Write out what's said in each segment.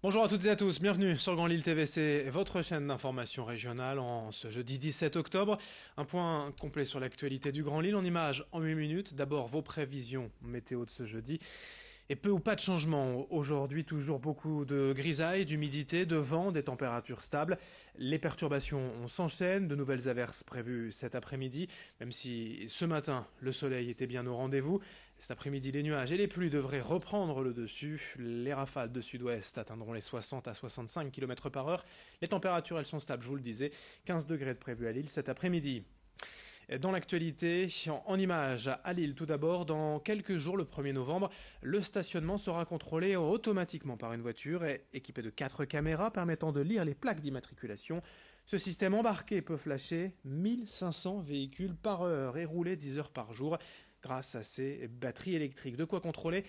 Bonjour à toutes et à tous, bienvenue sur Grand Lille TV, c'est votre chaîne d'information régionale en ce jeudi 17 octobre. Un point complet sur l'actualité du Grand Lille en images en 8 minutes. D'abord vos prévisions météo de ce jeudi. Et peu ou pas de changement. Aujourd'hui, toujours beaucoup de grisailles, d'humidité, de vent, des températures stables. Les perturbations s'enchaînent, de nouvelles averses prévues cet après-midi, même si ce matin, le soleil était bien au rendez-vous. Cet après-midi, les nuages et les pluies devraient reprendre le dessus. Les rafales de sud-ouest atteindront les 60 à 65 km par heure. Les températures, elles sont stables, je vous le disais. 15 degrés de prévu à Lille cet après-midi. Dans l'actualité, en images à Lille tout d'abord, dans quelques jours, le 1er novembre, le stationnement sera contrôlé automatiquement par une voiture équipée de 4 caméras permettant de lire les plaques d'immatriculation. Ce système embarqué peut flasher 1500 véhicules par heure et rouler 10 heures par jour grâce à ces batteries électriques. De quoi contrôler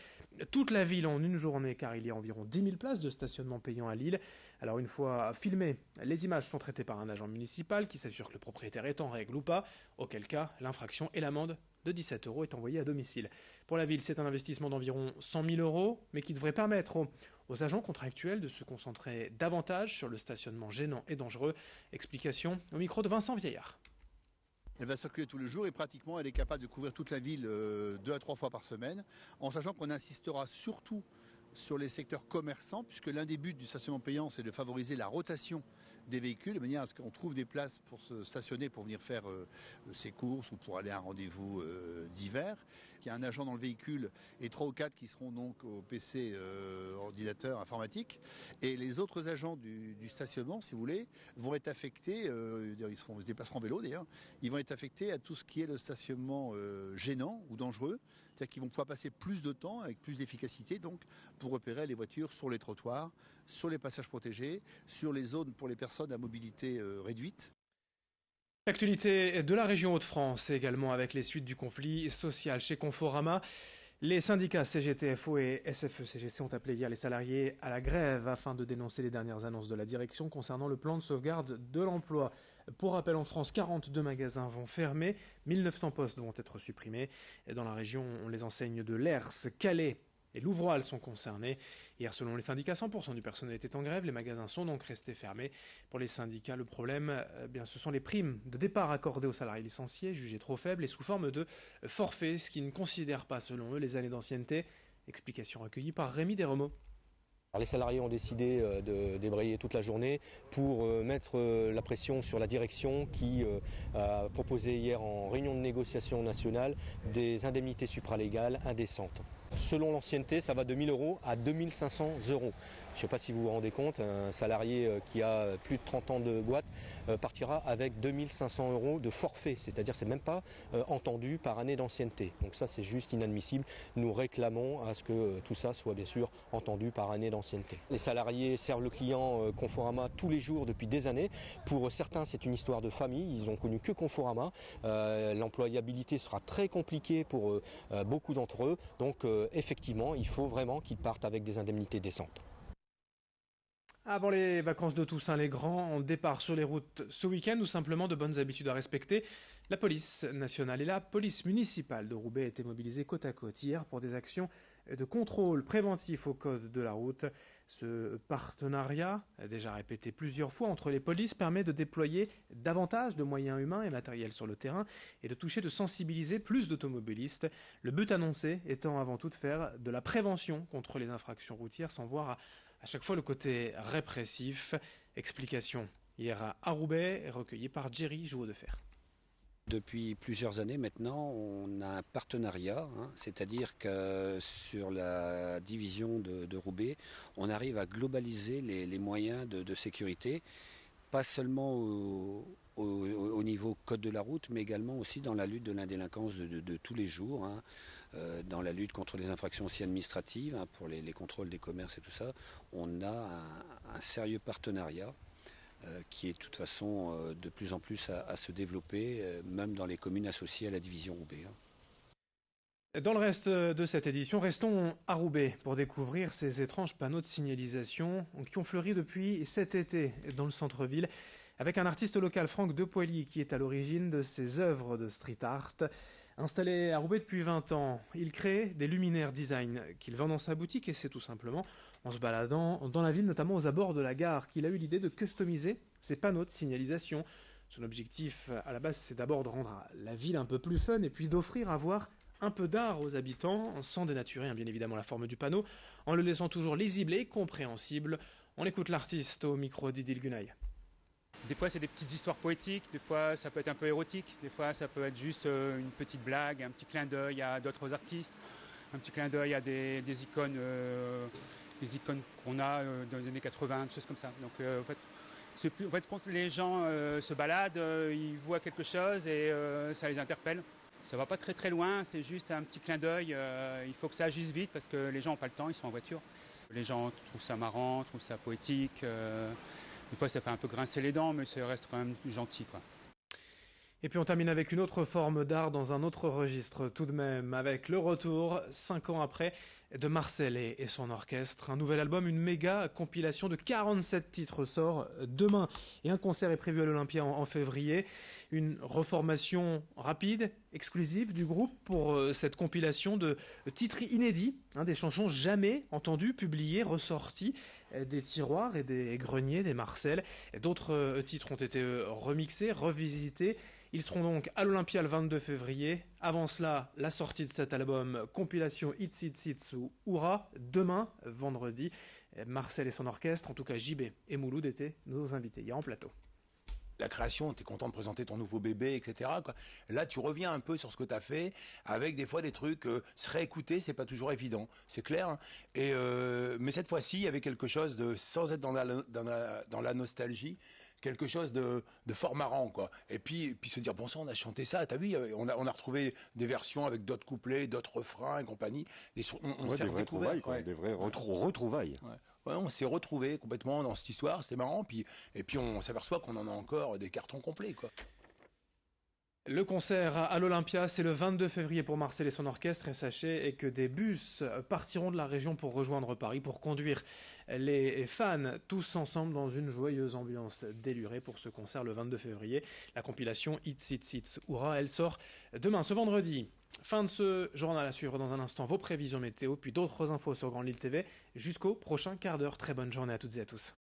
toute la ville en une journée car il y a environ 10 000 places de stationnement payant à Lille. Alors une fois filmées, les images sont traitées par un agent municipal qui s'assure que le propriétaire est en règle ou pas, auquel cas l'infraction et l'amende de 17 € est envoyée à domicile. Pour la ville, c'est un investissement d'environ 100 000 €, mais qui devrait permettre aux agents contractuels de se concentrer davantage sur le stationnement gênant et dangereux. Explication au micro de Vincent Vieillard. Elle va circuler tous les jours et pratiquement elle est capable de couvrir toute la ville 2 à 3 fois par semaine, en sachant qu'on insistera surtout sur les secteurs commerçants, puisque l'un des buts du stationnement payant, c'est de favoriser la rotation des véhicules, de manière à ce qu'on trouve des places pour se stationner, pour venir faire ses courses ou pour aller à un rendez-vous d'hiver. Il y a un agent dans le véhicule et 3 ou 4 qui seront donc au PC ordinateur informatique. Et les autres agents du stationnement, si vous voulez, vont être affectés, ils se déplaceront en vélo d'ailleurs, ils vont être affectés à tout ce qui est le stationnement gênant ou dangereux. C'est-à-dire qu'ils vont pouvoir passer plus de temps avec plus d'efficacité donc pour repérer les voitures sur les trottoirs, sur les passages protégés, sur les zones pour les personnes à mobilité réduite. L'actualité de la région Hauts-de-France également avec les suites du conflit social chez Conforama. Les syndicats CGT-FO et SFE-CGC ont appelé hier les salariés à la grève afin de dénoncer les dernières annonces de la direction concernant le plan de sauvegarde de l'emploi. Pour rappel, en France, 42 magasins vont fermer, 1900 postes vont être supprimés. Dans la région, les enseignes de Lers, Calais et Louvroil sont concernés. Hier, selon les syndicats, 100% du personnel était en grève. Les magasins sont donc restés fermés. Pour les syndicats, le problème, ce sont les primes de départ accordées aux salariés licenciés, jugées trop faibles et sous forme de forfait, ce qui ne considère pas, selon eux, les années d'ancienneté. Explication recueillie par Rémi Desremeaux. Les salariés ont décidé de débrayer toute la journée pour mettre la pression sur la direction qui a proposé hier en réunion de négociation nationale des indemnités supralégales indécentes. Selon l'ancienneté, ça va de 1 000 € à 2 500 €. Je ne sais pas si vous vous rendez compte, un salarié qui a plus de 30 ans de boîte partira avec 2 500 € de forfait, c'est-à-dire c'est même pas entendu par année d'ancienneté. Donc ça c'est juste inadmissible. Nous réclamons à ce que tout ça soit bien sûr entendu par année d'ancienneté. Les salariés servent le client Conforama tous les jours depuis des années. Pour certains c'est une histoire de famille, ils n'ont connu que Conforama. L'employabilité sera très compliquée pour beaucoup d'entre eux. Donc effectivement, il faut vraiment qu'ils partent avec des indemnités décentes. Avant les vacances de Toussaint, les grands ont départ sur les routes ce week-end ou simplement de bonnes habitudes à respecter. La police nationale et la police municipale de Roubaix étaient mobilisées côte à côte hier pour des actions de contrôle préventif au code de la route. Ce partenariat, déjà répété plusieurs fois entre les polices, permet de déployer davantage de moyens humains et matériels sur le terrain et de toucher, de sensibiliser plus d'automobilistes. Le but annoncé étant avant tout de faire de la prévention contre les infractions routières sans voir à chaque fois le côté répressif. Explication hier à Roubaix, recueillie par Jerry Jouot de Fer. Depuis plusieurs années maintenant, on a un partenariat, c'est-à-dire que sur la division de Roubaix, on arrive à globaliser les moyens de sécurité, pas seulement au niveau code de la route, mais également aussi dans la lutte de l'indélinquance de tous les jours, dans la lutte contre les infractions aussi administratives, pour les contrôles des commerces et tout ça. On a un sérieux partenariat qui est de toute façon de plus en plus à se développer, même dans les communes associées à la division Roubaix. Dans le reste de cette édition, restons à Roubaix pour découvrir ces étranges panneaux de signalisation qui ont fleuri depuis cet été dans le centre-ville, avec un artiste local, Franck Depoilly, qui est à l'origine de ces œuvres de street art. Installé à Roubaix depuis 20 ans, il crée des luminaires design qu'il vend dans sa boutique et c'est tout simplement en se baladant dans la ville, notamment aux abords de la gare, qu'il a eu l'idée de customiser ses panneaux de signalisation. Son objectif à la base, c'est d'abord de rendre la ville un peu plus fun et puis d'offrir à voir un peu d'art aux habitants, sans dénaturer bien évidemment la forme du panneau, en le laissant toujours lisible et compréhensible. On écoute l'artiste au micro d'Idil Gunay. Des fois c'est des petites histoires poétiques, des fois ça peut être un peu érotique, des fois ça peut être juste une petite blague, un petit clin d'œil à d'autres artistes, un petit clin d'œil à des icônes qu'on a dans les années 80, des choses comme ça. Donc en fait quand les gens se baladent, ils voient quelque chose et ça les interpelle. Ça va pas très très loin, c'est juste un petit clin d'œil, il faut que ça agisse vite parce que les gens n'ont pas le temps, ils sont en voiture. Les gens trouvent ça marrant, trouvent ça poétique, des fois ça fait un peu grincer les dents mais ça reste quand même gentil, quoi. Et puis on termine avec une autre forme d'art dans un autre registre tout de même, avec le retour, 5 ans après, de Marcel et son orchestre. Un nouvel album, une méga compilation de 47 titres sort demain. Et un concert est prévu à l'Olympia en février. Une reformation rapide, exclusive du groupe pour cette compilation de titres inédits, des chansons jamais entendues, publiées, ressorties des tiroirs et des greniers des Marcel. D'autres titres ont été remixés, revisités. Ils seront donc à l'Olympia le 22 février. Avant cela, la sortie de cet album, compilation Hits Hits Hits ou Hourra, demain, vendredi. Marcel et son orchestre, en tout cas JB et Mouloud étaient nos invités hier en plateau. La création, tu es content de présenter ton nouveau bébé, etc. quoi. Là, tu reviens un peu sur ce que tu as fait, avec des fois des trucs, se réécouter, c'est pas toujours évident, c'est clair. Hein. Mais cette fois-ci, il y avait quelque chose de, sans être dans la nostalgie, quelque chose de fort marrant, quoi. Et puis se dire, bon sang, on a chanté ça, t'as vu, on a retrouvé des versions avec d'autres couplets, d'autres refrains et compagnie. On s'est redécouvert, des vraies retrouvailles. Ouais. Ouais, on s'est retrouvés complètement dans cette histoire, c'est marrant, et puis on s'aperçoit qu'on en a encore des cartons complets, quoi. Le concert à l'Olympia, c'est le 22 février pour Marcel et son orchestre, et sachez que des bus partiront de la région pour rejoindre Paris, pour conduire les fans tous ensemble dans une joyeuse ambiance délurée pour ce concert le 22 février. La compilation Hits Hits Hits Hourra, elle sort demain, ce vendredi. Fin de ce journal, à suivre dans un instant vos prévisions météo, puis d'autres infos sur Grand Lille TV jusqu'au prochain quart d'heure. Très bonne journée à toutes et à tous.